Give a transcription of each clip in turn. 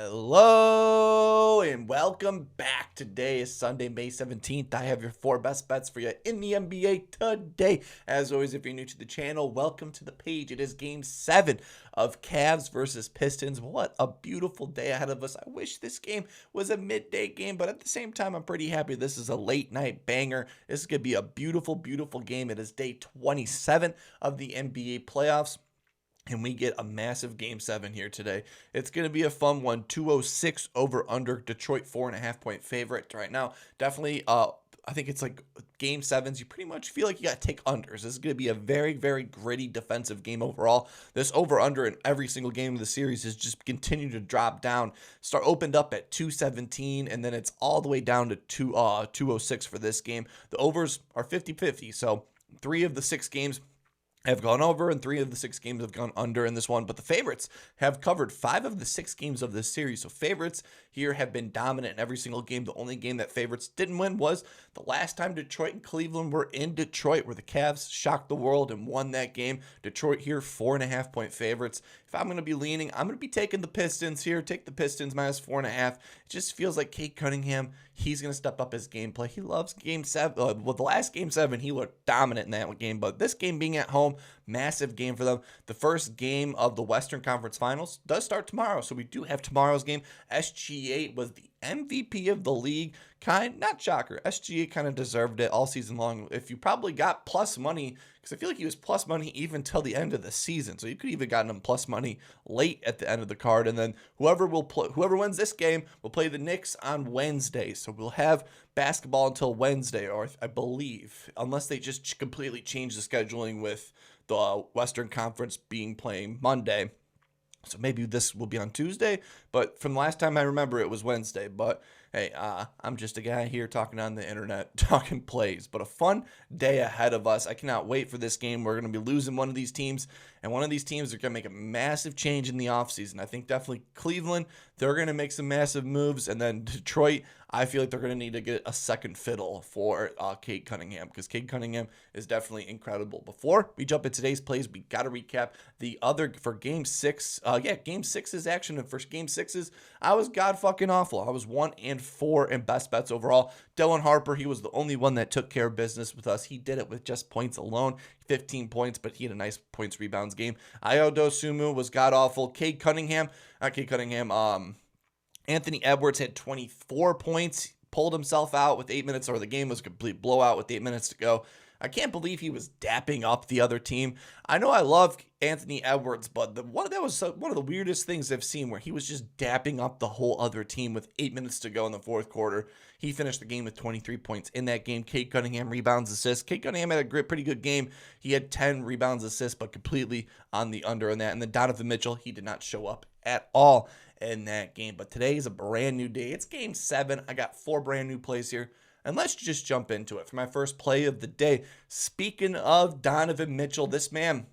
Hello and welcome back. Today is Sunday, May 17th. I have your 4 best bets for you in the NBA today. As always, if you're new to the channel, welcome to the page. It is game 7 of Cavs versus Pistons. What a beautiful day ahead of us. I wish this game was a midday game, but at the same time, I'm pretty happy this is a late night banger. This is going to be a beautiful, beautiful game. It is day 27 of the NBA playoffs. And we get a massive game 7 here today. It's going to be a fun one. 206 over under. Detroit 4.5 point favorite right now. Definitely, I think it's like game 7s. You pretty much feel like you got to take unders. This is going to be a very, very gritty defensive game overall. This over under in every single game of the series has just continued to drop down. Opened up at 217, and then it's all the way down to 206 for this game. The overs are 50-50. So 3 of the 6 games have gone over, and 3 of the 6 games have gone under in this one. But the favorites have covered 5 of the 6 games of this series. So favorites here have been dominant in every single game. The only game that favorites didn't win was the last time Detroit and Cleveland were in Detroit, where the Cavs shocked the world and won that game. Detroit here, 4.5 point favorites. If I'm going to be leaning, I'm going to be taking the Pistons here. Take the Pistons minus 4.5. It just feels like Cade Cunningham, he's going to step up his gameplay. He loves game 7. Well, the last game 7, he looked dominant in that game. But this game being at home, massive game for them. The first game of the Western Conference Finals does start tomorrow. So we do have tomorrow's game. SGA was the MVP of the league. Not shocker. SGA kind of deserved it all season long. If you probably got plus money, because I feel like he was plus money even till the end of the season. So you could even gotten him plus money late at the end of the card. And then whoever wins this game will play the Knicks on Wednesday. So we'll have basketball until Wednesday, or I believe, unless they just completely change the scheduling with the Western Conference playing Monday. So maybe this will be on Tuesday, but from the last time I remember, it was Wednesday. But hey, I'm just a guy here talking on the internet, talking plays. But a fun day ahead of us. I cannot wait for this game. We're going to be losing one of these teams, and one of these teams are going to make a massive change in the offseason. I think definitely Cleveland, they're going to make some massive moves, and then Detroit, I feel like they're going to need to get a second fiddle for Cade Cunningham, because Cade Cunningham is definitely incredible. Before we jump into today's plays, we got to recap the other for Game 6. Game 6's action, and for Game 6's, I was god fucking awful. I was 1-4 in best bets overall. Dylan Harper, he was the only one that took care of business with us. He did it with just points alone, 15 points, but he had a nice points rebounds game. Ayo Dosunmu was god awful. Anthony Edwards had 24 points, pulled himself out with 8 minutes, or the game was a complete blowout with 8 minutes to go. I can't believe he was dapping up the other team. I know I love Anthony Edwards, but that was one of the weirdest things I've seen, where he was just dapping up the whole other team with 8 minutes to go in the fourth quarter. He finished the game with 23 points in that game. Cade Cunningham rebounds, assists. Cade Cunningham had a pretty good game. He had 10 rebounds, assists, but completely on the under in that. And then Donovan Mitchell, he did not show up at all in that game. But today is a brand new day. It's game 7. I got 4 brand new plays here. And let's just jump into it for my first play of the day. Speaking of Donovan Mitchell, this man,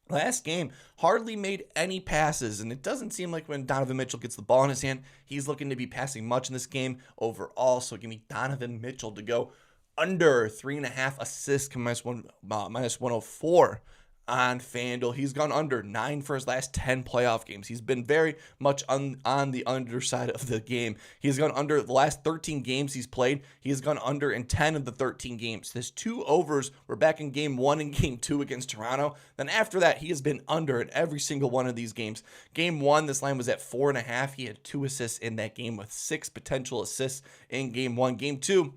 last game, hardly made any passes. And it doesn't seem like when Donovan Mitchell gets the ball in his hand, he's looking to be passing much in this game overall. So give me Donovan Mitchell to go under 3.5 assists, minus 104. On FanDuel. He's gone under 9 for his last 10 playoff games. He's been very much on the underside of the game. He's gone under the last 13 games he's played. He has gone under in 10 of the 13 games. His 2 overs were back in game 1 and game 2 against Toronto. Then after that, he has been under in every single one of these games. Game 1, this line was at 4.5. He had 2 assists in that game with 6 potential assists in game 1. Game 2,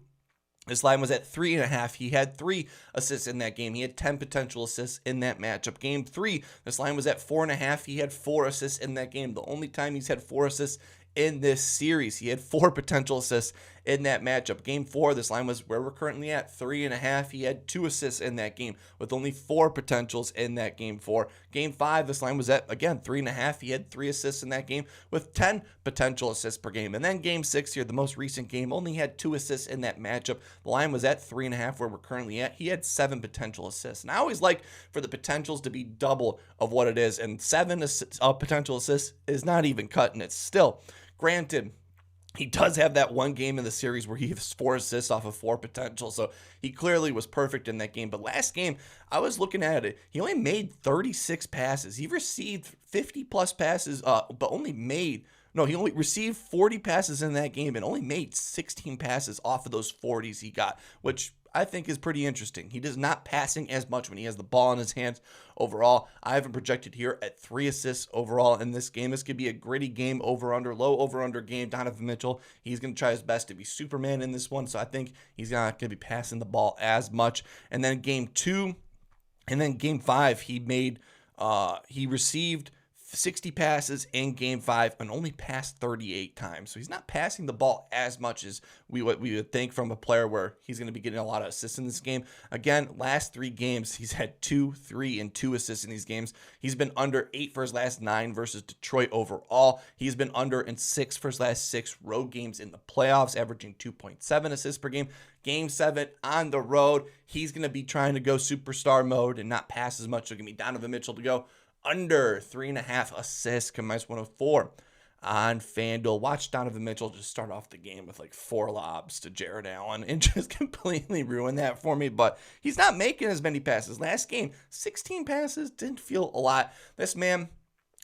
this line was at 3.5. He had 3 assists in that game. He had 10 potential assists in that matchup. Game 3, this line was at 4.5. He had 4 assists in that game. The only time he's had 4 assists in this series. He had 4 potential assists in that matchup. Game 4, this line was where we're currently at, 3.5. He had 2 assists in that game with only 4 potentials in that game 4. Game 5, this line was at, again, 3.5. He had 3 assists in that game with 10 potential assists per game. And then game 6 here, the most recent game, only had 2 assists in that matchup. The line was at 3.5, where we're currently at. He had 7 potential assists. And I always like for the potentials to be double of what it is. And 7 potential assists is not even cutting it still. Granted, he does have that one game in the series where he has 4 assists off of 4 potential, so he clearly was perfect in that game. But last game, I was looking at it. He only made 36 passes. He received 50-plus passes, but only made No, he only received 40 passes in that game and only made 16 passes off of those 40s he got, which I think is pretty interesting. He does not passing as much when he has the ball in his hands. Overall, I have him projected here at 3 assists overall in this game. This could be a gritty game, over-under, low over-under game. Donovan Mitchell, he's going to try his best to be Superman in this one, so I think he's not going to be passing the ball as much. And then game 2, and then game 5, he received 60 passes in game 5 and only passed 38 times. So he's not passing the ball as much as we would think from a player where he's going to be getting a lot of assists in this game. Again, last 3 games, he's had 2, 3, and 2 assists in these games. He's been under 8 for his last 9 versus Detroit overall. He's been under in 6 for his last 6 road games in the playoffs, averaging 2.7 assists per game. Game 7 on the road, he's going to be trying to go superstar mode and not pass as much. So give me Donovan Mitchell to go under 3.5 assists, minus 104 on FanDuel. Watch Donovan Mitchell just start off the game with like 4 lobs to Jared Allen and just completely ruin that for me. But he's not making as many passes. Last game, 16 passes, didn't feel a lot. This man,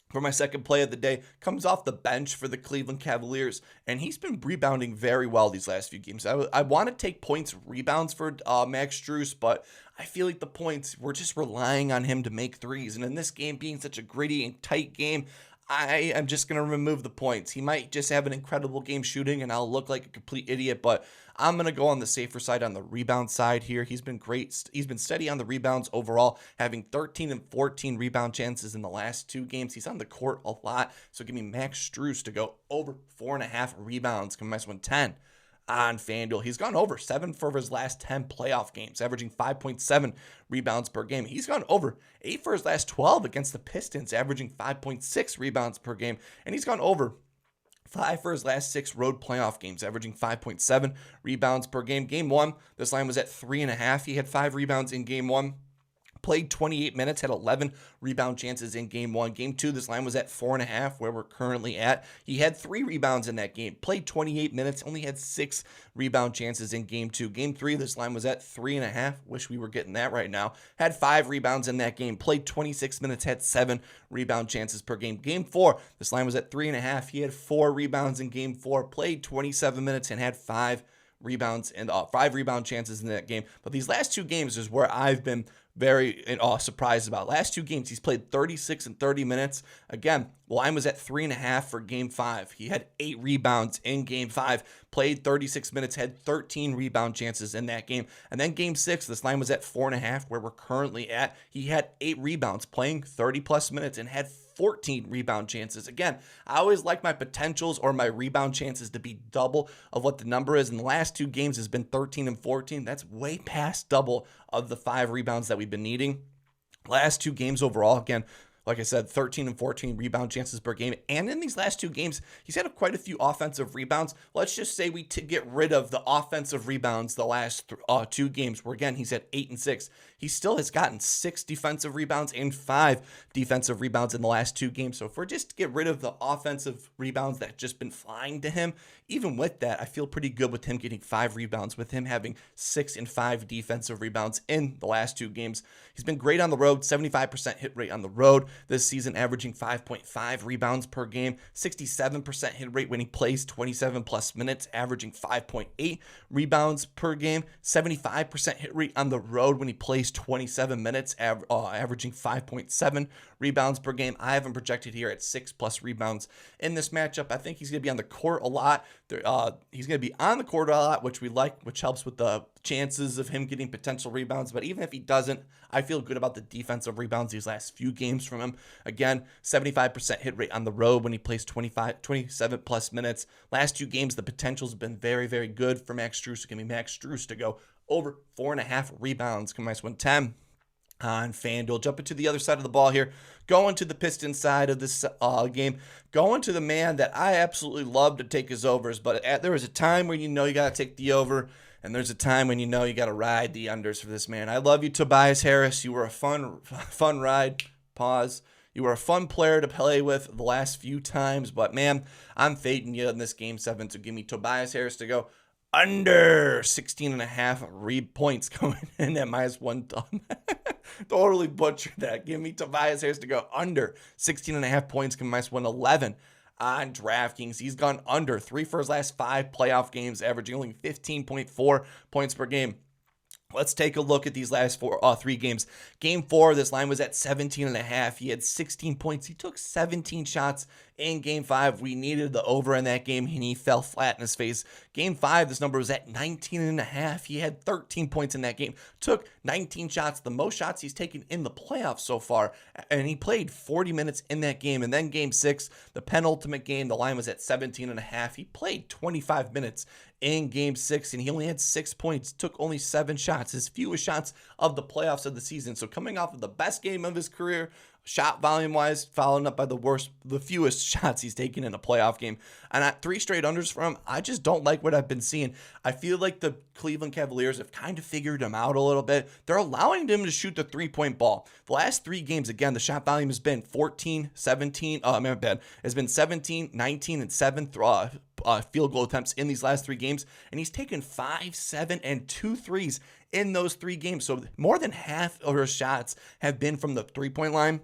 for my second play of the day, comes off the bench for the Cleveland Cavaliers, and he's been rebounding very well these last few games. I want to take points rebounds for Max Strus, but I feel like the points, we're just relying on him to make threes. And in this game being such a gritty and tight game, I am just going to remove the points. He might just have an incredible game shooting, and I'll look like a complete idiot, but I'm going to go on the safer side on the rebound side here. He's been great. He's been steady on the rebounds overall, having 13 and 14 rebound chances in the last 2 games. He's on the court a lot, so give me Max Strus to go over 4.5 rebounds. Come minus 110 on FanDuel. He's gone over 7 for his last 10 playoff games, averaging 5.7 rebounds per game. He's gone over 8 for his last 12 against the Pistons, averaging 5.6 rebounds per game. And he's gone over 5 for his last 6 road playoff games, averaging 5.7 rebounds per game. Game 1, this line was at 3.5. He had 5 rebounds in game 1. Played 28 minutes, had 11 rebound chances in game 1. Game 2, this line was at 4.5, where we're currently at. He had 3 rebounds in that game. Played 28 minutes, only had 6 rebound chances in game 2. Game 3, this line was at 3.5. Wish we were getting that right now. Had 5 rebounds in that game. Played 26 minutes, had 7 rebound chances per game. Game 4, this line was at 3.5. He had 4 rebounds in game 4. Played 27 minutes and had 5 rebounds and 5 rebound chances in that game. But these last 2 games is where I've been very surprised about. Last 2 games, he's played 36 and 30 minutes. Again, line was at 3.5 for game 5. He had 8 rebounds in game 5, played 36 minutes, had 13 rebound chances in that game. And then game 6, this line was at 4.5, where we're currently at. He had 8 rebounds, playing 30 plus minutes, and had 14 rebound chances. Again, I always like my potentials or my rebound chances to be double of what the number is. In the last 2 games has been 13 and 14. That's way past double of the 5 rebounds that we've been needing. Last 2 games overall, again, like I said, 13 and 14 rebound chances per game. And in these last 2 games, he's had quite a few offensive rebounds. Let's just say we get rid of the offensive rebounds the last 2 games, where again, he's at 8 and 6. He still has gotten 6 defensive rebounds and 5 defensive rebounds in the last 2 games. So if we're just to get rid of the offensive rebounds that just been flying to him, even with that, I feel pretty good with him getting 5 rebounds, with him having 6 and 5 defensive rebounds in the last 2 games. He's been great on the road, 75% hit rate on the road this season, averaging 5.5 rebounds per game, 67% hit rate when he plays 27 plus minutes, averaging 5.8 rebounds per game, 75% hit rate on the road when he plays 27 minutes, averaging 5.7 rebounds per game. I have him projected here at 6 plus rebounds in this matchup. I think he's going to be on the court a lot. He's going to be on the court a lot, which we like, which helps with the chances of him getting potential rebounds. But even if he doesn't, I feel good about the defensive rebounds these last few games from him. Again, 75% hit rate on the road when he plays 27 plus minutes. Last 2 games, the potential's been very, very good for Max Strus. So give me Max Strus to go over 4.5 rebounds. Come minus 110 on FanDuel. Jumping to the other side of the ball here, going to the Pistons side of this game, going to the man that I absolutely love to take his overs, but there was a time where you got to take the over, and there's a time when you got to ride the unders for this man. I love you, Tobias Harris. You were a fun ride. Pause. You were a fun player to play with the last few times, but man, I'm fading you in this game 7, so give me Tobias Harris to go under 16.5 points coming in at minus 1. Totally butchered that. Give me Tobias Harris to go under 16.5 points, coming minus 111 on DraftKings. He's gone under 3 for his last 5 playoff games, averaging only 15.4 points per game. Let's take a look at these last 3 games. Game 4, this line was at 17.5. He had 16 points. He took 17 shots in Game 5. We needed the over in that game, and he fell flat in his face. Game 5, this number was at 19.5. He had 13 points in that game. Took 19 shots, the most shots he's taken in the playoffs so far, and he played 40 minutes in that game. And then Game 6, the penultimate game, the line was at 17.5. He played 25 minutes in Game 6, and he only had 6 points, took only 7 shots, his fewest shots of the playoffs of the season. So coming off of the best game of his career, shot volume wise, following up by the fewest shots he's taken in a playoff game. And at 3 straight unders for him, I just don't like what I've been seeing. I feel like the Cleveland Cavaliers have kind of figured him out a little bit. They're allowing him to shoot the 3-point ball. The last 3 games, again, the shot volume has been 14, 17, has been 17, 19, and 7 field goal attempts in these last 3 games. And he's taken 5, 7, and 2 threes in those 3 games. So more than half of his shots have been from the 3-point line.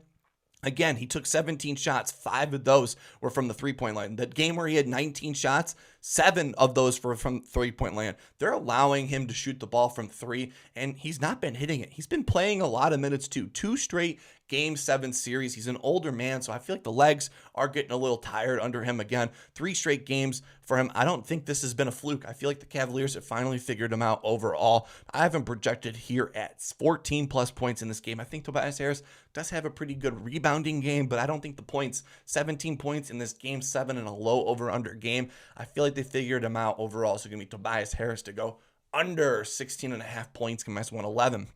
Again, he took 17 shots. 5 of those were from the 3-point line. The game where he had 19 shots, 7 of those were from 3-point line. They're allowing him to shoot the ball from 3, and he's not been hitting it. He's been playing a lot of minutes too. 2 straight Game 7 series. He's an older man, so I feel like the legs are getting a little tired under him again. 3 straight games for him. I don't think this has been a fluke. I feel like the Cavaliers have finally figured him out overall. I have him projected here at 14 plus points in this game. I think Tobias Harris does have a pretty good rebounding game, but I don't think the points, 17 points in this Game 7 and a low over-under game, I feel like they figured him out overall. So it's going to be Tobias Harris to go under 16.5 points, minus 111.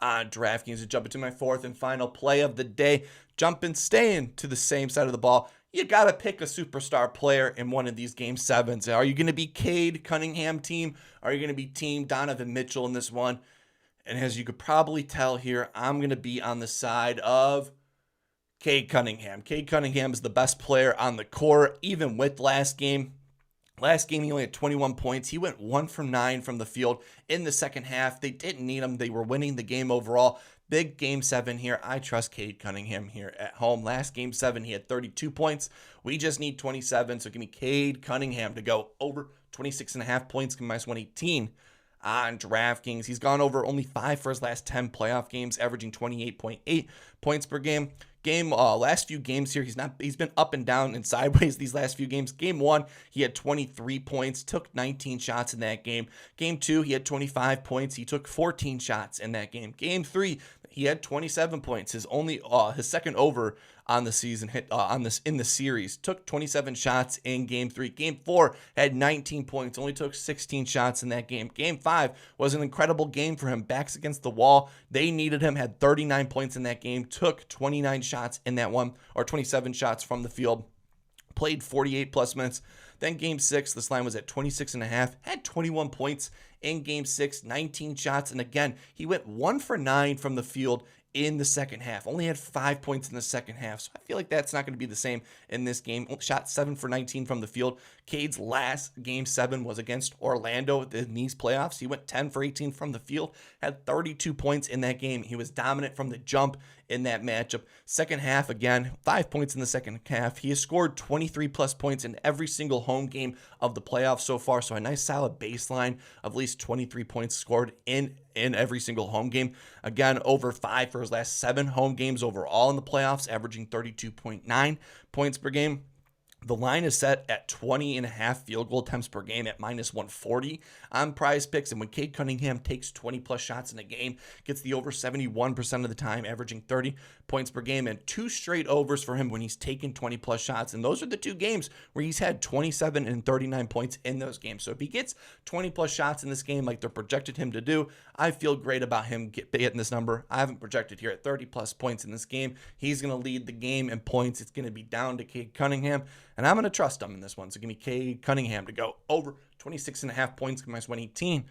On DraftKings, to jump into my 4th and final play of the day. Staying to the same side of the ball. You got to pick a superstar player in one of these Game 7s. Are you going to be Cade, Cunningham team? Are you going to be team Donovan Mitchell in this one? And as you could probably tell here, I'm going to be on the side of Cade Cunningham. Cade Cunningham is the best player on the court, even with last game. Last game, he only had 21 points. He went 1 from 9 from the field in the second half. They didn't need him. They were winning the game overall. Big Game 7 here. I trust Cade Cunningham here at home. Last Game 7, he had 32 points. We just need 27, so give me Cade Cunningham to go over 26.5 points, minus 118. On DraftKings, he's gone over only 5 for his last 10 playoff games, averaging 28.8 points per game. Last few games here, he's been up and down and sideways these last few games. Game 1, he had 23 points, took 19 shots in that game. Game 2, he had 25 points, he took 14 shots in that game. Game 3, he had 27 points. His second over on the season hit in the series. Took 27 shots in Game 3. Game 4 had 19 points. Only took 16 shots in that game. Game 5 was an incredible game for him. Backs against the wall. They needed him. Had 39 points in that game. Took 29 shots in that one, or 27 shots from the field. Played 48 plus minutes. Then Game 6, this line was at 26.5. Had 21 points in Game 6, 19 shots. And again, he went 1 for 9 from the field in the second half. Only had 5 points in the second half. So I feel like that's not going to be the same in this game. Shot 7 for 19 from the field. Cade's last Game 7 was against Orlando in these playoffs. He went 10 for 18 from the field. Had 32 points in that game. He was dominant from the jump in that matchup. Second half, again, 5 points in the second half. He has scored 23 plus points in every single home game of the playoffs so far. So a nice solid baseline of at least 23 points scored in every single home game. Again, over 5 for his last 7 home games overall in the playoffs, averaging 32.9 points per game. The line is set at 20.5 field goal attempts per game at minus 140 on Prize Picks. And when Cade Cunningham takes 20 plus shots in a game, gets the over 71% of the time, averaging 30 points per game, and 2 straight overs for him when he's taken 20 plus shots. And those are the 2 games where he's had 27 and 39 points in those games. So if he gets 20 plus shots in this game like they're projected him to do, I feel great about him getting this number. I haven't projected here at 30 plus points in this game. He's going to lead the game in points. It's going to be down to Cade Cunningham, and I'm going to trust him in this one. So give me Cade Cunningham to go over 26.5 points, minus 118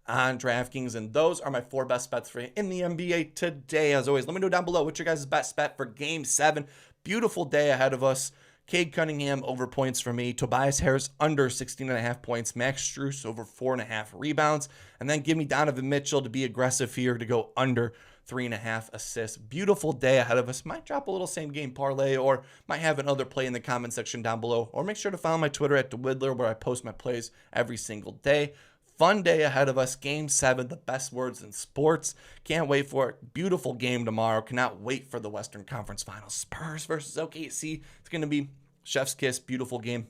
on DraftKings. And those are my 4 best bets for you in the NBA today. As always, let me know down below what's your guys' best bet for Game 7. Beautiful day ahead of us. Cade Cunningham over points for me. Tobias Harris under 16.5 points. Max Strus over 4.5 rebounds. And then give me Donovan Mitchell to be aggressive here to go under 3.5 assists. Beautiful day ahead of us. Might drop a little same game parlay or might have another play in the comment section down below. Or make sure to follow my Twitter at DaWiddler where I post my plays every single day. Fun day ahead of us. Game 7, the best words in sports. Can't wait for it. Beautiful game tomorrow. Cannot wait for the Western Conference Finals. Spurs versus OKC. It's going to be chef's kiss. Beautiful game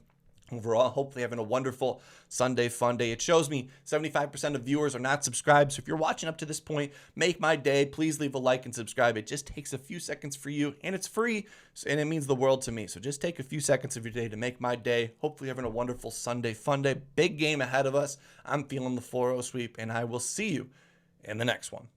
overall. Hopefully having a wonderful Sunday fun day. It shows me 75% of viewers are not subscribed. So if you're watching up to this point, make my day. Please leave a like and subscribe. It just takes a few seconds for you and it's free and it means the world to me. So just take a few seconds of your day to make my day. Hopefully having a wonderful Sunday fun day. Big game ahead of us. I'm feeling the 4-0 sweep and I will see you in the next one.